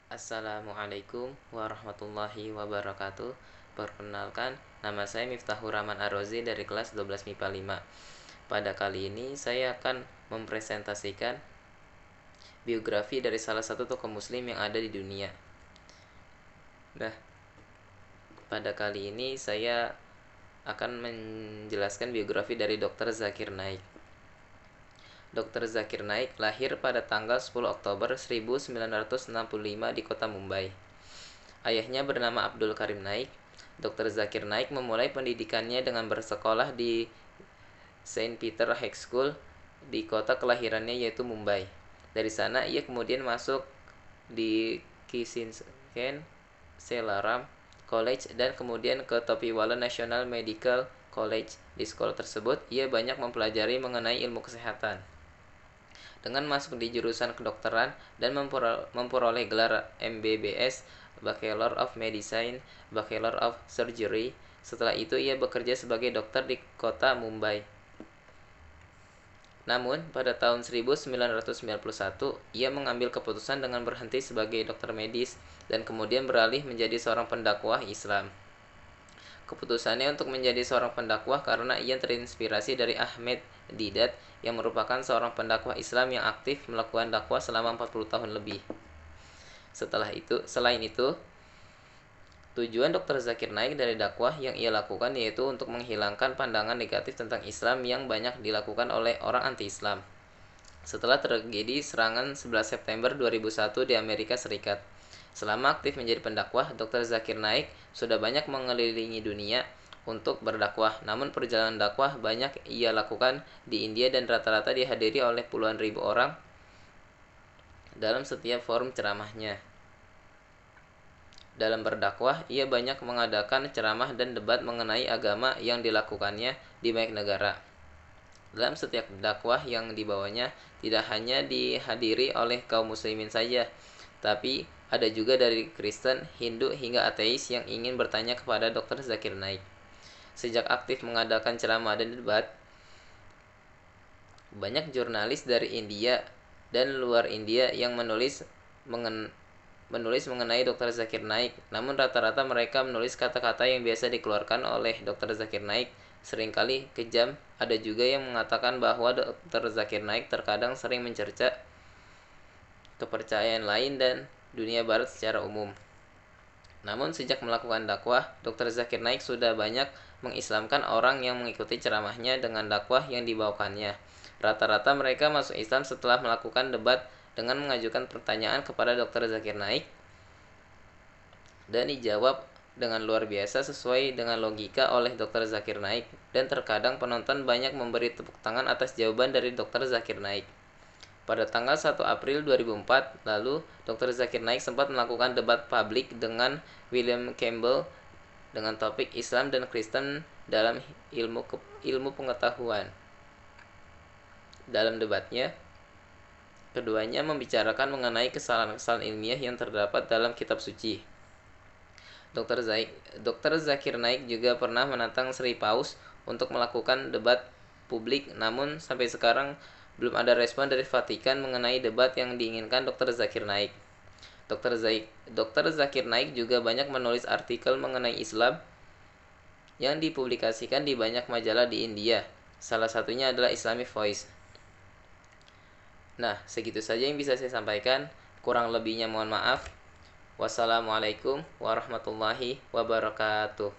Assalamualaikum warahmatullahi wabarakatuh. Perkenalkan, nama saya Miftahur Rahman Ar-Rozi dari kelas 12 MIPA 5. Pada kali ini saya akan mempresentasikan biografi dari salah satu tokoh muslim yang ada di dunia. Nah, pada kali ini saya akan menjelaskan biografi dari Dr. Zakir Naik. Dr. Zakir Naik lahir pada tanggal 10 Oktober 1965 di kota Mumbai. Ayahnya bernama Abdul Karim Naik. Dr. Zakir Naik memulai pendidikannya dengan bersekolah di Saint Peter High School di kota kelahirannya yaitu Mumbai. Dari sana ia kemudian masuk di Kissington Selaram College dan kemudian ke Topiwala National Medical College. Di sekolah tersebut ia banyak mempelajari mengenai ilmu kesehatan. Dengan masuk di jurusan kedokteran dan memperoleh gelar MBBS, Bachelor of Medicine, Bachelor of Surgery. Setelah itu ia bekerja sebagai dokter di kota Mumbai. Namun, pada tahun 1991, ia mengambil keputusan dengan berhenti sebagai dokter medis dan kemudian beralih menjadi seorang pendakwah Islam. Keputusannya untuk menjadi seorang pendakwah karena ia terinspirasi dari Ahmed Didat yang merupakan seorang pendakwah Islam yang aktif melakukan dakwah selama 40 tahun lebih. Selain itu, tujuan Dr. Zakir Naik dari dakwah yang ia lakukan yaitu untuk menghilangkan pandangan negatif tentang Islam yang banyak dilakukan oleh orang anti-Islam. Setelah terjadi serangan 11 September 2001 di Amerika Serikat, selama aktif menjadi pendakwah, Dr. Zakir Naik sudah banyak mengelilingi dunia untuk berdakwah. Namun perjalanan dakwah banyak ia lakukan di India dan rata-rata dihadiri oleh puluhan ribu orang dalam setiap forum ceramahnya. Dalam berdakwah, ia banyak mengadakan ceramah dan debat mengenai agama yang dilakukannya di banyak negara. Dalam setiap dakwah yang dibawanya tidak hanya dihadiri oleh kaum muslimin saja, tapi ada juga dari Kristen, Hindu, hingga ateis yang ingin bertanya kepada Dr. Zakir Naik. Sejak aktif mengadakan ceramah dan debat, banyak jurnalis dari India dan luar India yang menulis mengenai Dr. Zakir Naik. Namun rata-rata mereka menulis kata-kata yang biasa dikeluarkan oleh Dr. Zakir Naik, seringkali kejam. Ada juga yang mengatakan bahwa Dr. Zakir Naik terkadang sering mencerca kepercayaan lain dan dunia barat secara umum. Namun sejak melakukan dakwah, Dr. Zakir Naik sudah banyak mengislamkan orang yang mengikuti ceramahnya dengan dakwah yang dibawakannya. Rata-rata mereka masuk Islam setelah melakukan debat dengan mengajukan pertanyaan kepada Dr. Zakir Naik dan dijawab dengan luar biasa sesuai dengan logika oleh Dr. Zakir Naik, dan terkadang penonton banyak memberi tepuk tangan atas jawaban dari Dr. Zakir Naik. Pada tanggal 1 April 2004 lalu, Dr. Zakir Naik sempat melakukan debat publik dengan William Campbell dengan topik Islam dan Kristen dalam ilmu pengetahuan. Dalam debatnya, keduanya membicarakan mengenai kesalahan-kesalahan ilmiah yang terdapat dalam kitab suci. Dr. Zakir Naik juga pernah menantang Sri Paus untuk melakukan debat publik, namun sampai sekarang belum ada respon dari Vatikan mengenai debat yang diinginkan Dr. Zakir Naik. Dr. Zakir Naik juga banyak menulis artikel mengenai Islam yang dipublikasikan di banyak majalah di India. Salah satunya adalah Islamic Voice. Nah, segitu saja yang bisa saya sampaikan. Kurang lebihnya mohon maaf. Wassalamualaikum warahmatullahi wabarakatuh.